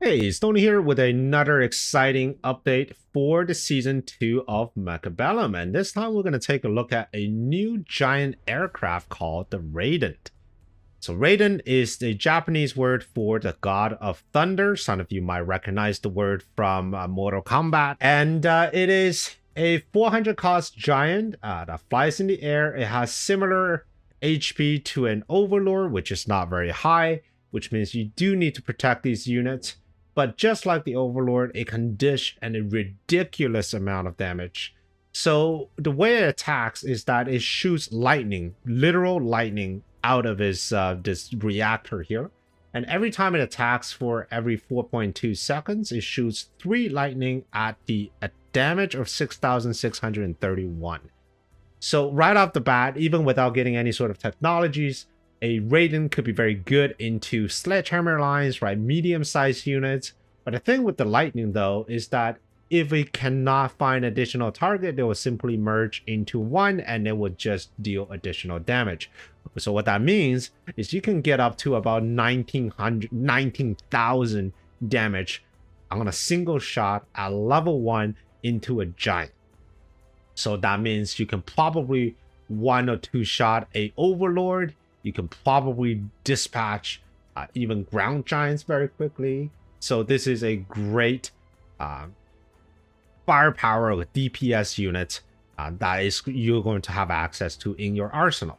Hey, Stoney here with another exciting update for the Season 2 of Mechabellum, and this time we're going to take a look at a new giant aircraft called the Raiden. So Raiden is the Japanese word for the god of thunder. Some of you might recognize the word from Mortal Kombat, and it is a 400 cost giant that flies in the air. It has similar HP to an Overlord, which is not very high, which means you do need to protect these units. But just like the Overlord, it can dish a ridiculous amount of damage. So the way it attacks is that it shoots lightning, literal lightning, out of his this reactor here. And every time it attacks for every 4.2 seconds, it shoots 3 lightning at a damage of 6,631. So right off the bat, even without getting any sort of technologies, a Raiden could be very good into sledgehammer lines, right? Medium-sized units. But the thing with the lightning, though, is that if it cannot find additional target, they will simply merge into one and it would just deal additional damage. So what that means is you can get up to about 19,000 damage on a single shot at level 1 into a giant. So that means you can probably 1 or 2 shot a Overlord. You can probably dispatch even ground giants very quickly. So this is a great firepower or DPS unit that is you're going to have access to in your arsenal.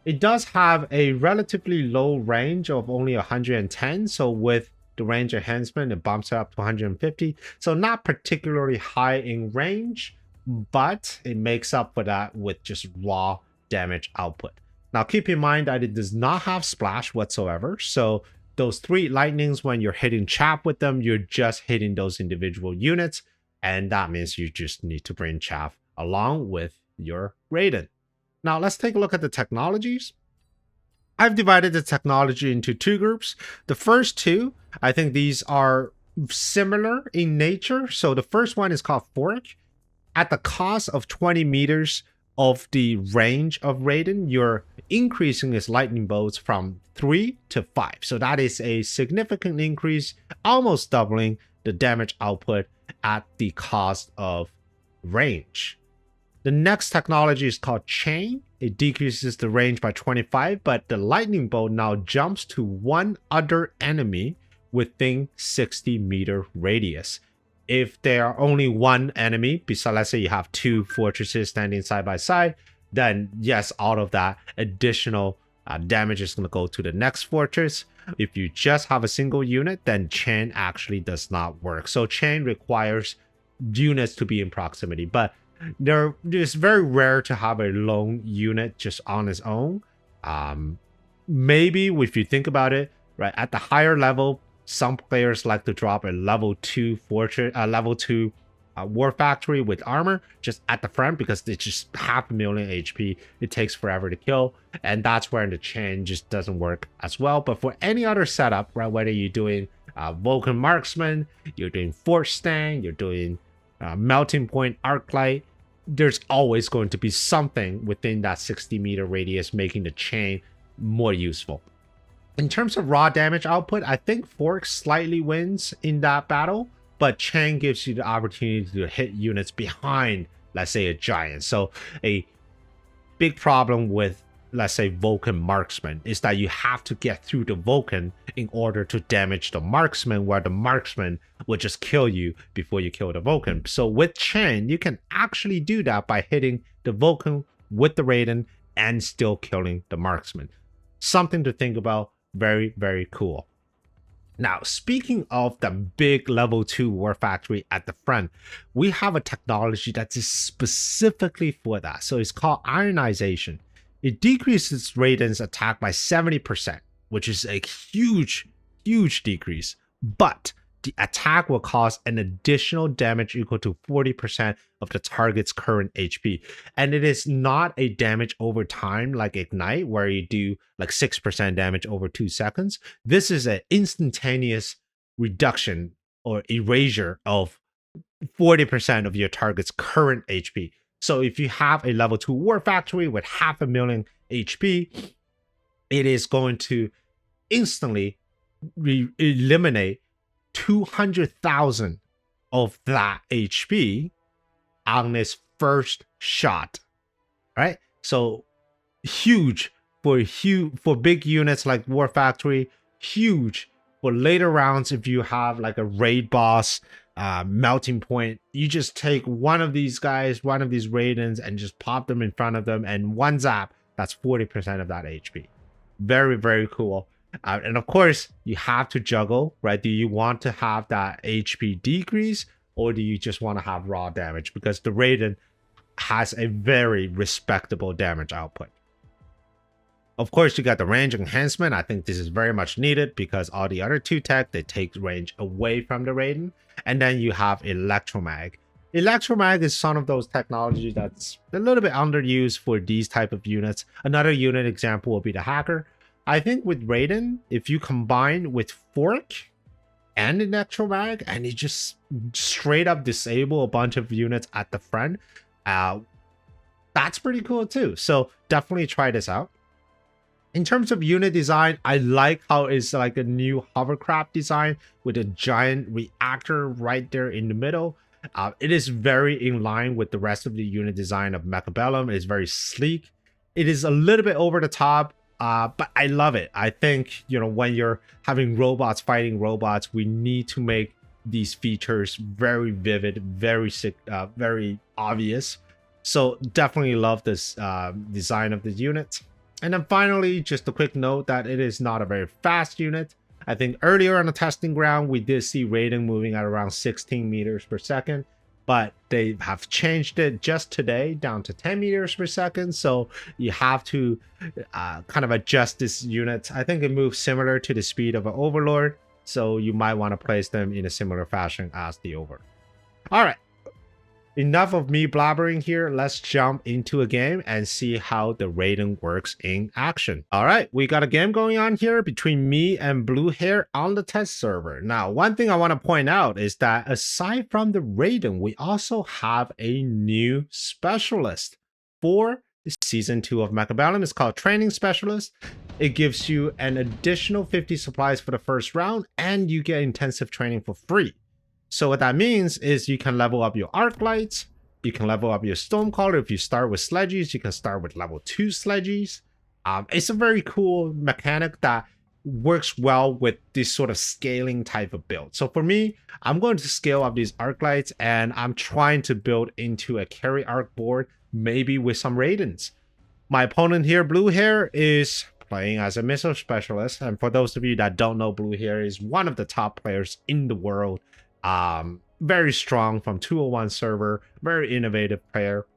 It does have a relatively low range of only 110. So with the range enhancement, it bumps it up to 150. So not particularly high in range, but it makes up for that with just raw damage output. Now, keep in mind that it does not have splash whatsoever. So those 3 lightnings, when you're hitting Chap with them, you're just hitting those individual units. And that means you just need to bring Chap along with your Raiden. Now, let's take a look at the technologies. I've divided the technology into 2 groups. The first 2, I think these are similar in nature. So the first one is called Fork. At the cost of 20 meters of the range of Raiden, you're increasing his lightning bolts from 3 to 5. So that is a significant increase, almost doubling the damage output at the cost of range. The next technology is called Chain. It decreases the range by 25, but the lightning bolt now jumps to one other enemy within 60-meter radius. If there are only one enemy, besides, let's say you have 2 fortresses standing side by side, then yes, all of that additional damage is going to go to the next fortress. If you just have a single unit, then Chain actually does not work. So Chain requires units to be in proximity, but it's very rare to have a lone unit just on its own. Maybe if you think about it, right, at the higher level, some players like to drop a level 2 fortress, level 2 war factory with armor just at the front because it's just 500,000 HP. It takes forever to kill, and that's where the Chain just doesn't work as well. But for any other setup, right, whether you're doing Vulcan Marksman, you're doing Force Stand, you're doing Melting Point Arclight, there's always going to be something within that 60-meter radius making the Chain more useful. In terms of raw damage output, I think Fork slightly wins in that battle, but Chain gives you the opportunity to hit units behind, let's say, a giant. So a big problem with, let's say, Vulcan Marksman is that you have to get through the Vulcan in order to damage the Marksman, where the Marksman will just kill you before you kill the Vulcan. So with Chain, you can actually do that by hitting the Vulcan with the Raiden and still killing the Marksman. Something to think about. Very, very cool. Now, speaking of the big level 2 war factory at the front, we have a technology that is specifically for that. So it's called ionization. It decreases Raiden's attack by 70%, which is a huge, huge decrease. But the attack will cause an additional damage equal to 40% of the target's current HP. And it is not a damage over time like Ignite, where you do like 6% damage over 2 seconds. This is an instantaneous reduction or erasure of 40% of your target's current HP. So if you have a level 2 war factory with 500,000 HP, it is going to instantly eliminate 200,000 of that HP on his first shot, right? So huge for big units like War Factory, huge for later rounds. If you have like a raid boss, melting point, you just take one of these guys, one of these Raidens, and just pop them in front of them, and one zap, that's 40% of that HP. Very, very cool. And of course, you have to juggle, right? Do you want to have that HP decrease, or do you just want to have raw damage? Because the Raiden has a very respectable damage output. Of course, you got the range enhancement. I think this is very much needed because all the other two tech, they take range away from the Raiden. And then you have Electromag. Electromag is one of those technologies that's a little bit underused for these type of units. Another unit example will be the Hacker. I think with Raiden, if you combine with Fork and Electromag and you just straight up disable a bunch of units at the front, that's pretty cool too. So definitely try this out. In terms of unit design, I like how it's like a new hovercraft design with a giant reactor right there in the middle. It is very in line with the rest of the unit design of Mechabellum. It is very sleek. It is a little bit over the top, but I love it. I think, you know, when you're having robots fighting robots, we need to make these features very vivid, very obvious. So definitely love this design of the unit. And then finally, just a quick note that it is not a very fast unit. I think earlier on the testing ground, we did see Raiden moving at around 16 meters per second, but they have changed it just today down to 10 meters per second. So you have to kind of adjust this unit. I think it moves similar to the speed of an Overlord. So you might want to place them in a similar fashion as the Overlord. All right. Enough of me blabbering here. Let's jump into a game and see how the Raiden works in action. All right, we got a game going on here between me and Blue Hair on the test server. Now, one thing I want to point out is that aside from the Raiden, we also have a new specialist for Season 2 of Mechabellum. It's called Training Specialist. It gives you an additional 50 supplies for the first round, and you get intensive training for free. So what that means is you can level up your arc lights, you can level up your Stonecaller. If you start with sledges, you can start with level 2 sledges. It's a very cool mechanic that works well with this sort of scaling type of build. So for me, I'm going to scale up these arc lights, and I'm trying to build into a carry arc board, maybe with some Raidens. My opponent here, Blue Hair, is playing as a missile specialist. And for those of you that don't know, Blue Hair is one of the top players in the world. Very strong from 201 server, very innovative player.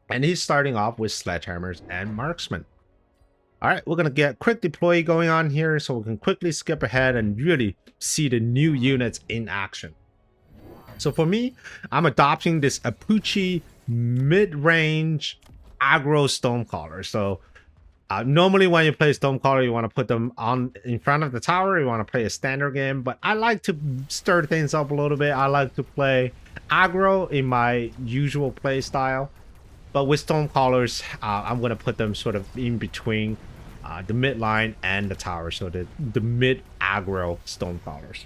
And he's starting off with sledgehammers and marksman. All right, we're going to get quick deploy going on here so we can quickly skip ahead and really see the new units in action. So for me, I'm adopting this Apuchi mid-range aggro Stonecaller. So normally when you play Stonecaller, you want to put them on in front of the tower. You want to play a standard game, but I like to stir things up a little bit. I like to play aggro in my usual play style. But with Stonecallers, I'm going to put them sort of in between the mid line and the tower. So the mid aggro Stonecallers.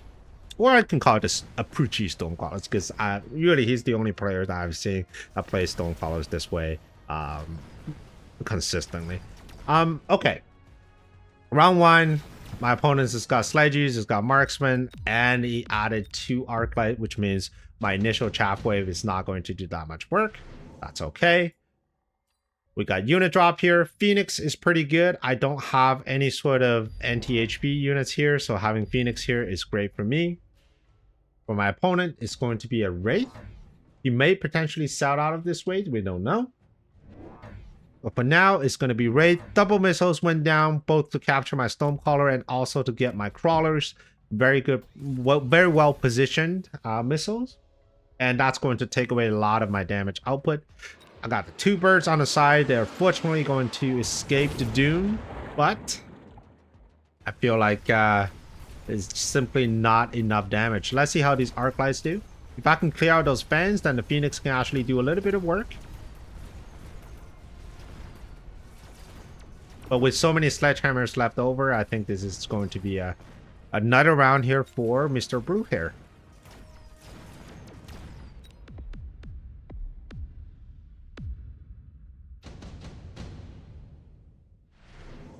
Or I can call this Apuchi Stonecallers, because really he's the only player that I've seen that plays Stonecallers this way consistently. Okay. Round 1, my opponent has got sledges, has got marksman, and he added 2 arc light, which means my initial chaff wave is not going to do that much work. That's okay. We got unit drop here. Phoenix is pretty good. I don't have any sort of anti-HP units here, so having Phoenix here is great for me. For my opponent, it's going to be a Wraith. He may potentially sell out of this Wraith, we don't know. But for now, it's going to be Wraith. Double missiles went down, both to capture my Stonecaller and also to get my crawlers. Very good, very well positioned missiles. And that's going to take away a lot of my damage output. I got the 2 birds on the side. They're fortunately going to escape the dune, but I feel like it's simply not enough damage. Let's see how these arc lights do. If I can clear out those fans, then the Phoenix can actually do a little bit of work. But with so many sledgehammers left over, I think this is going to be a Another round here for Mr. Blue Hair.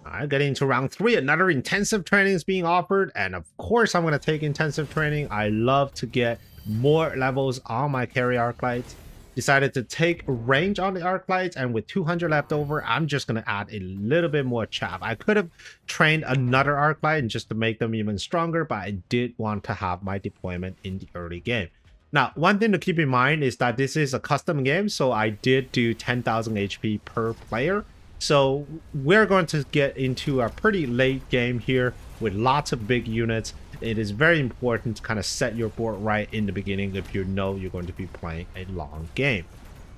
Alright, getting into round 3. Another intensive training is being offered. And of course, I'm going to take intensive training. I love to get more levels on my carry arc lights. Decided to take range on the arc lights, and with 200 left over, I'm just going to add a little bit more chaff. I could have trained another arc light and just to make them even stronger, but I did want to have my deployment in the early game. Now, one thing to keep in mind is that this is a custom game, so I did do 10,000 HP per player. So we're going to get into a pretty late game here with lots of big units. It is very important to kind of set your board right in the beginning if you know you're going to be playing a long game.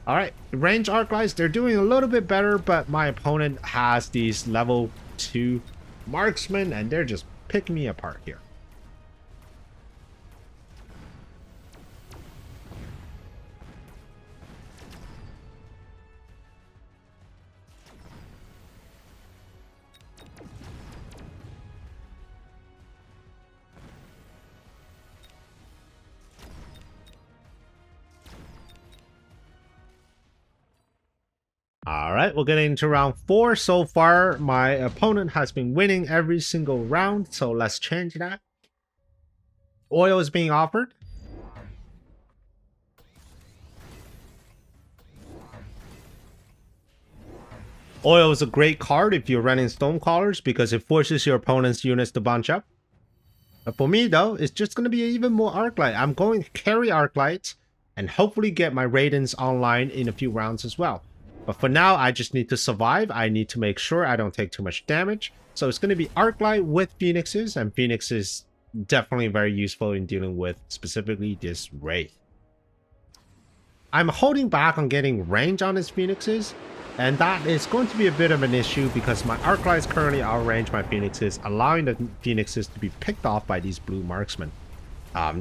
All right, range arc lights, they're doing a little bit better, but my opponent has these level 2 marksmen and they're just picking me apart here. All right, we're getting into round 4 so far. My opponent has been winning every single round, so let's change that. Oil is being offered. Oil is a great card if you're running Stonecrawlers because it forces your opponent's units to bunch up. But for me, though, it's just going to be even more arc light. I'm going to carry arc lights and hopefully get my Raidens online in a few rounds as well. But for now, I just need to survive. I need to make sure I don't take too much damage. So it's going to be arc light with Phoenixes, and Phoenix is definitely very useful in dealing with specifically this Wraith. I'm holding back on getting range on his Phoenixes, and that is going to be a bit of an issue because my arc lights currently outrange my Phoenixes, allowing the Phoenixes to be picked off by these blue marksmen.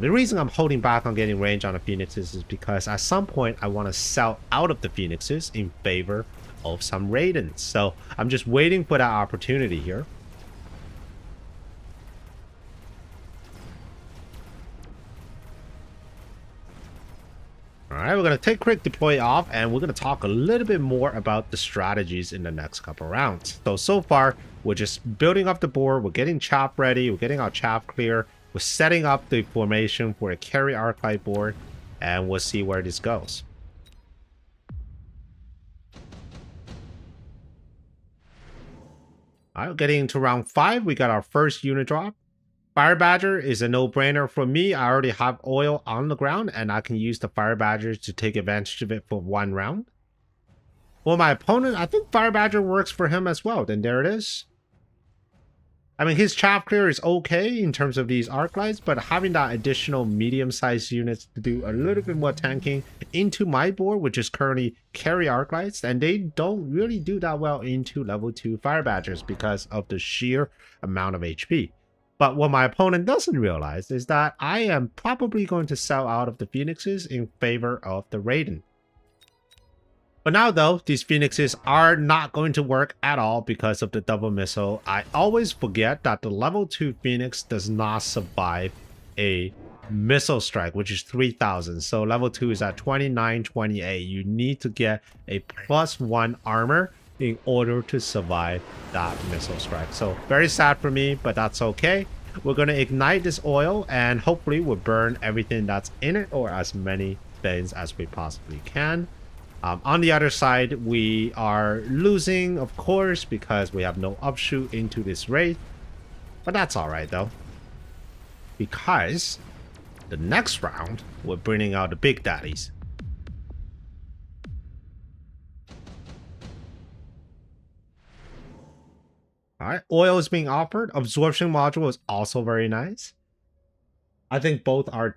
The reason I'm holding back on getting range on the Phoenixes is because at some point I want to sell out of the Phoenixes in favor of some Raidens. So I'm just waiting for that opportunity here. Alright, we're going to take quick deploy off and we're going to talk a little bit more about the strategies in the next couple rounds. So far, we're just building up the board, we're getting chaff ready, we're getting our chaff clear. We're setting up the formation for a carry arc light board, and we'll see where this goes. All right, getting into round 5, we got our first unit drop. Fire Badger is a no-brainer for me. I already have oil on the ground, and I can use the Fire Badger to take advantage of it for 1 round. For my opponent, I think Fire Badger works for him as well. Then there it is. I mean, his chaff clear is okay in terms of these arc lights, but having that additional medium-sized units to do a little bit more tanking into my board, which is currently carry arc lights, and they don't really do that well into level 2 Fire Badgers because of the sheer amount of HP. But what my opponent doesn't realize is that I am probably going to sell out of the Phoenixes in favor of the Raiden. But now, though, these Phoenixes are not going to work at all because of the double missile. I always forget that the level 2 Phoenix does not survive a missile strike, which is 3,000. So level 2 is at 2928. You need to get a +1 armor in order to survive that missile strike. So very sad for me, but that's okay. We're going to ignite this oil and hopefully we'll burn everything that's in it, or as many things as we possibly can. On the other side, we are losing, of course, because we have no upshoot into this Wraith. But that's alright, though. Because the next round, we're bringing out the big daddies. Alright, oil is being offered. Absorption module is also very nice. I think both are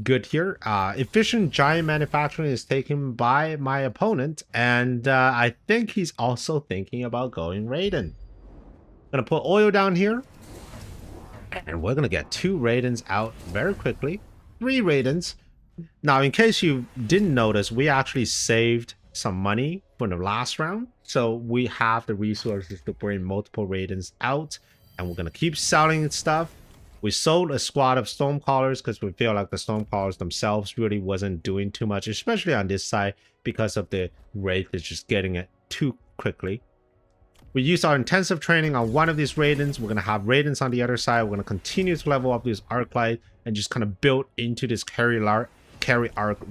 good here. Efficient giant manufacturing is taken by my opponent, and I think he's also thinking about going Raiden. Gonna put oil down here, and we're gonna get 2 Raidens out very quickly. 3 Raidens. Now, in case you didn't notice, we actually saved some money from the last round, so we have the resources to bring multiple Raidens out, and we're gonna keep selling stuff. We sold a squad of Stormcallers because we feel like the Stormcallers themselves really wasn't doing too much, especially on this side because of the Wraith is just getting it too quickly. We use our intensive training on one of these Raidens. We're going to have Raidens on the other side. We're going to continue to level up this Arclight and just kind of build into this carry arc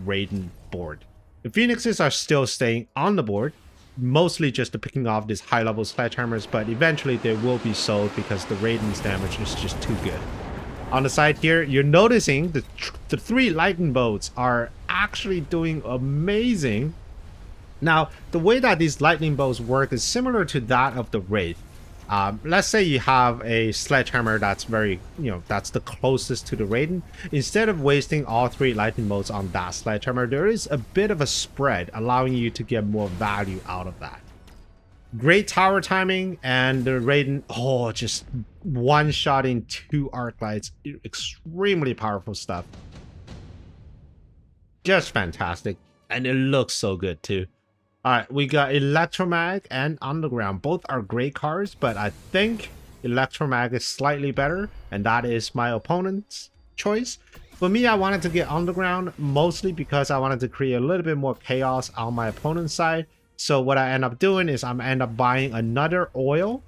Raiden board. The Phoenixes are still staying on the board, mostly just to picking off these high-level sledgehammers, but eventually they will be sold because the Raiden's damage is just too good. On the side here, you're noticing the 3 lightning bolts are actually doing amazing. Now, the way that these lightning bolts work is similar to that of the Wraith. Let's say you have a sledgehammer that's very, that's the closest to the Raiden. Instead of wasting all 3 lightning bolts on that sledgehammer, there is a bit of a spread, allowing you to get more value out of that. Great tower timing, and the Raiden, just one-shotting 2 Arclights. Extremely powerful stuff. Just fantastic. And it looks so good too. Alright, we got Electromag and Underground. Both are great cards, but I think Electromag is slightly better, and that is my opponent's choice. For me, I wanted to get Underground mostly because I wanted to create a little bit more chaos on my opponent's side. So what I end up doing is I'm end up buying another oil,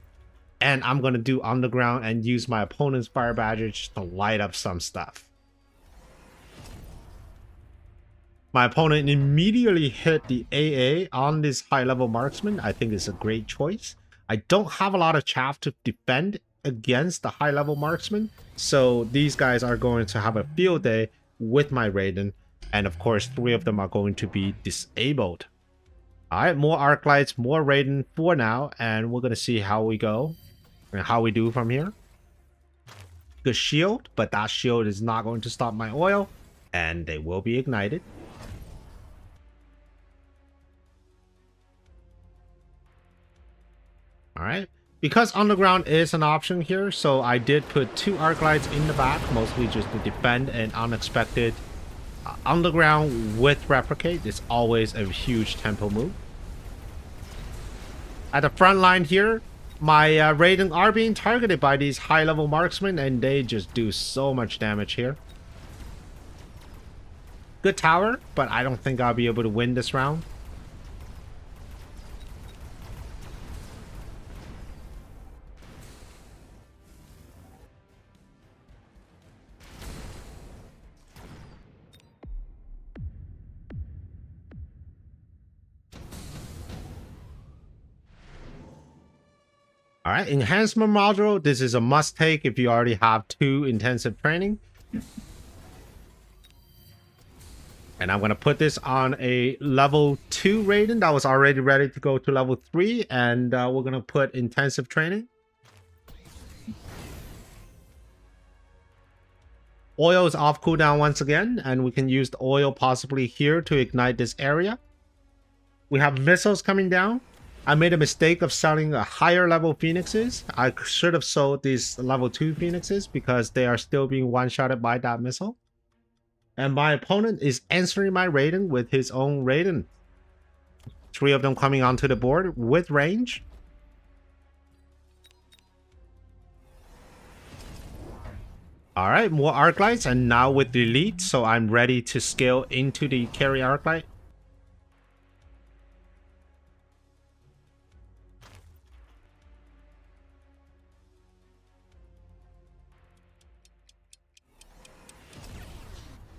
and I'm going to do Underground and use my opponent's Fire Badger just to light up some stuff. My opponent immediately hit the AA on this high-level marksman. I think it's a great choice. I don't have a lot of chaff to defend against the high-level marksman, so these guys are going to have a field day with my Raiden, and of course 3 of them are going to be disabled. Alright, more Arclights, more Raiden for now, and we're going to see how we go and how we do from here. Good shield, but that shield is not going to stop my oil, and they will be ignited. Alright, because Underground is an option here, so I did put 2 Arclights in the back, mostly just to defend an unexpected Underground with Replicate. It's always a huge tempo move. At the front line here, my Raiden are being targeted by these high-level marksmen, and they just do so much damage here. Good tower, but I don't think I'll be able to win this round. Alright, enhancement module. This is a must take if you already have 2 intensive training. And I'm going to put this on a level 2 Raiden that was already ready to go to level 3. And we're going to put intensive training. Oil is off cooldown once again, and we can use the oil possibly here to ignite this area. We have missiles coming down. I made a mistake of selling a higher level Phoenixes. I should have sold these level 2 Phoenixes because they are still being one-shotted by that missile. And my opponent is answering my Raiden with his own Raiden. 3 of them coming onto the board with range. Alright, more Arclights, and now with the elite, so I'm ready to scale into the carry Arclight.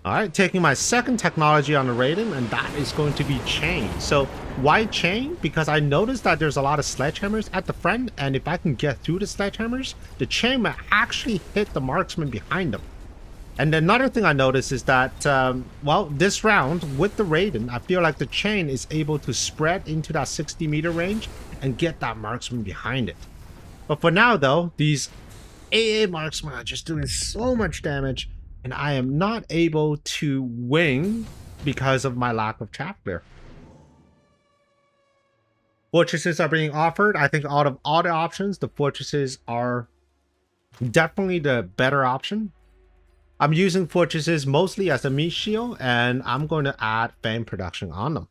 Alright, taking my second technology on the Raiden, and that is going to be chain. So, why chain? Because I noticed that there's a lot of sledgehammers at the front, and if I can get through the sledgehammers, the chain might actually hit the marksman behind them. And another thing I noticed is that, well, this round, with the Raiden, I feel like the chain is able to spread into that 60-meter range and get that marksman behind it. But for now, though, these AA marksmen are just doing so much damage, and I am not able to win because of my lack of chaff clear. Fortresses are being offered. I think out of all the options, the fortresses are definitely the better option. I'm using fortresses mostly as a meat shield, and I'm going to add fan production on them.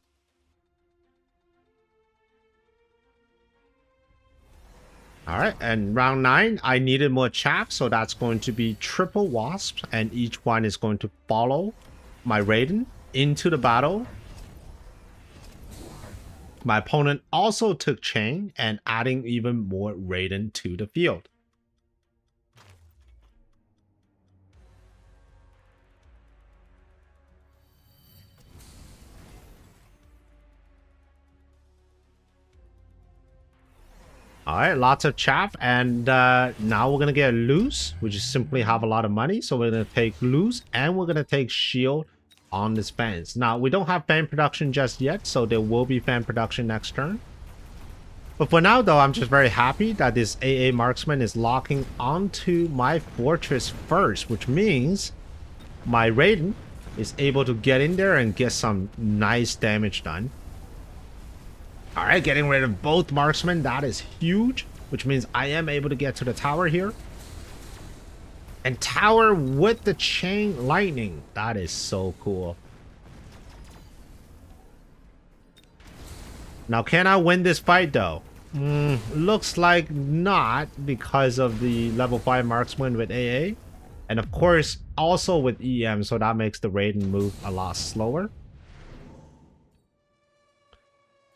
All right, and round 9, I needed more chaff, so that's going to be triple wasps, and each one is going to follow my Raiden into the battle. My opponent also took chain and adding even more Raiden to the field. All right, lots of chaff, and now we're gonna get loose. We just simply have a lot of money, so we're gonna take loose, and we're gonna take shield on this fans. Now we don't have fan production just yet, so there will be fan production next turn. But for now, though, I'm just very happy that this AA marksman is locking onto my fortress first, which means my Raiden is able to get in there and get some nice damage done. All right, getting rid of both marksmen. That is huge, which means I am able to get to the tower here. And tower with the chain lightning. That is so cool. Now, can I win this fight, though? Looks like not, because of the level 5 marksman with AA. And of course, also with EM, so that makes the Raiden move a lot slower.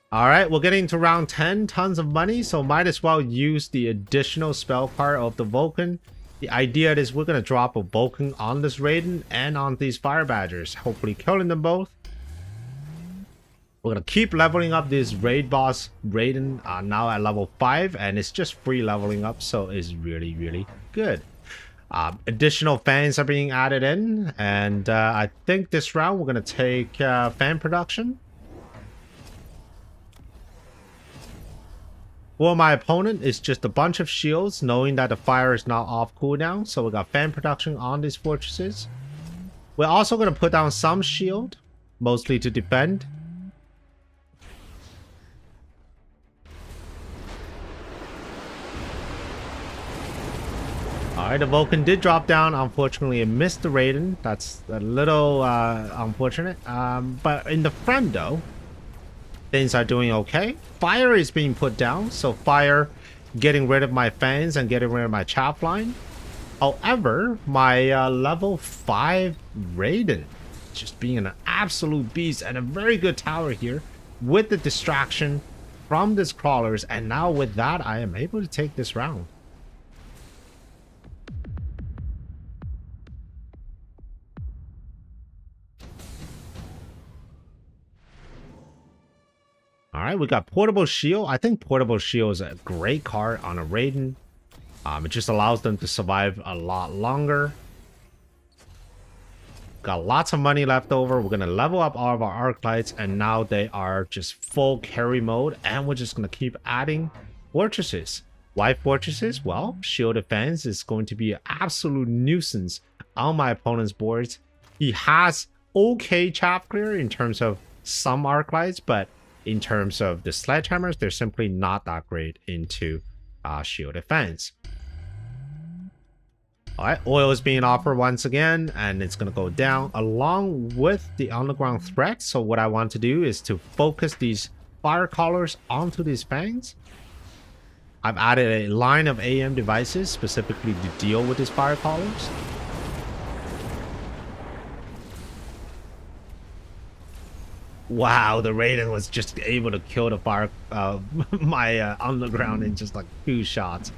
Alright, we're getting to round 10, tons of money, so might as well use the additional spell card of the Vulcan. The idea is we're going to drop a Vulcan on this Raiden and on these Fire Badgers, hopefully killing them both. We're going to keep leveling up this raid boss Raiden, now at level 5, and it's just free leveling up, so it's really, really good. Additional fans are being added in, and I think this round we're going to take fan production. For my opponent, it's just a bunch of shields, knowing that the fire is now off cooldown. So we got fan production on these fortresses. We're also going to put down some shield, mostly to defend. Alright, the Vulcan did drop down. Unfortunately, it missed the Raiden. That's a little unfortunate. But in the front, though, things are doing okay. Fire is being put down, so fire getting rid of my fans and getting rid of my chaff line. However, my level 5 Raiden just being an absolute beast and a very good tower here with the distraction from these crawlers, and now with that I am able to take this round. All right, we got Portable Shield. I think Portable Shield is a great card on a Raiden. It just allows them to survive a lot longer. Got lots of money left over. We're going to level up all of our arc lights, and now they are just full carry mode, and we're just going to keep adding fortresses. Why fortresses? Well, shield defense is going to be an absolute nuisance on my opponent's boards. He has okay chaff clear in terms of some arc lights, but in terms of the sledgehammers, they're simply not that great into shield defense. Alright, oil is being offered once again, and it's going to go down along with the underground threat. So what I want to do is to focus these fire collars onto these fangs. I've added a line of AM devices specifically to deal with these fire collars. Wow, the Raiden was just able to kill the fire, my underground in just like 2 shots.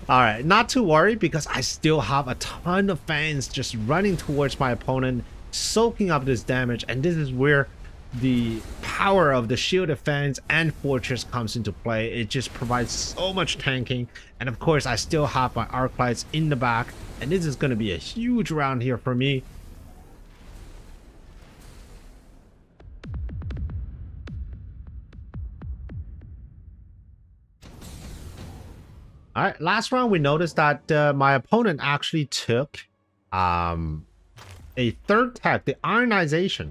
Alright, not to worry, because I still have a ton of fans just running towards my opponent, soaking up this damage, and this is where the power of the shielded fans and fortress comes into play. It just provides so much tanking, and of course I still have my arc lights in the back, and this is going to be a huge round here for me. All right, last round we noticed that my opponent actually took a 3rd tech, the Ironization.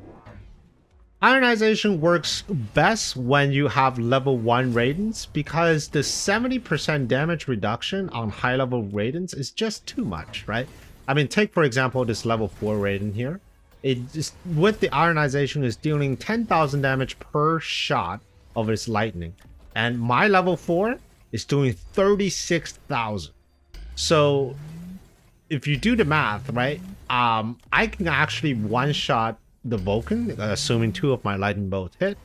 Ironization works best when you have level 1 Raidens, because the 70% damage reduction on high level Raidens is just too much, right? I mean, take for example this level 4 Raiden here. It just, with the Ironization, is dealing 10,000 damage per shot of its lightning. And my level 4 is doing 36,000. So if you do the math, right, I can actually one-shot the Vulcan, assuming 2 of my lightning bolts hit.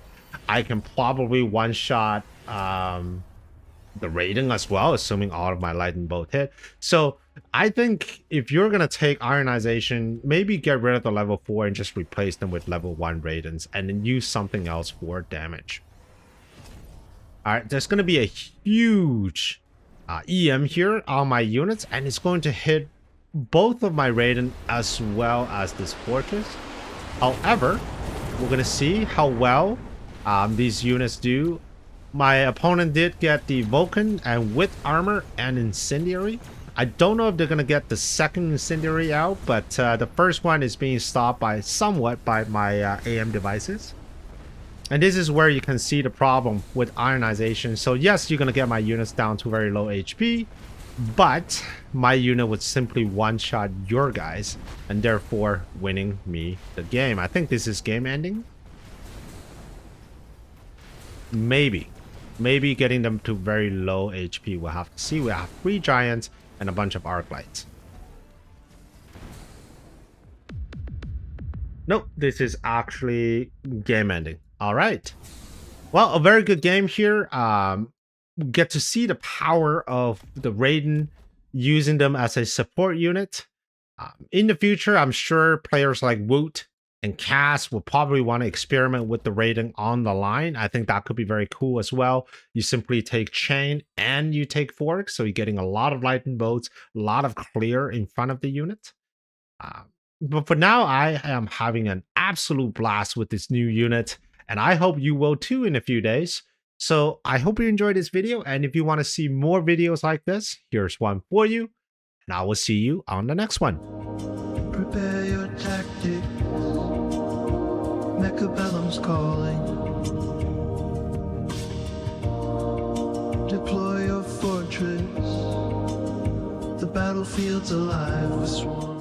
I can probably one-shot the Raiden as well, assuming all of my lightning bolt hit. So I think if you're gonna take Ironization, maybe get rid of the level 4 and just replace them with level 1 Raidens, and then use something else for damage. Alright, there's gonna be a huge EM here on my units, and it's going to hit both of my Raiden as well as this fortress. However, we're gonna see how well these units do. My opponent did get the Vulcan and with armor and incendiary. I don't know if they're gonna get the second incendiary out, but the first one is being stopped by somewhat by my AM devices. And this is where you can see the problem with Ironization. So yes, you're gonna get my units down to very low HP, but my unit would simply one-shot your guys and therefore winning me the game. I think this is game ending. Maybe getting them to very low HP. We'll have to see. We have 3 giants and a bunch of arc lights. Nope, this is actually game ending. All right. Well, a very good game here. Get to see the power of the Raiden, using them as a support unit. In the future, I'm sure players like Woot and Cass will probably want to experiment with the Raiden on the line. I think that could be very cool as well. You simply take Chain and you take Fork, so you're getting a lot of lightning bolts, a lot of clear in front of the unit. But for now, I am having an absolute blast with this new unit, and I hope you will too in a few days. So I hope you enjoyed this video, and if you want to see more videos like this, here's one for you, and I will see you on the next one. Prepare your tactics. Mechabellum's calling. Deploy your fortress. The battlefield's alive with swarms.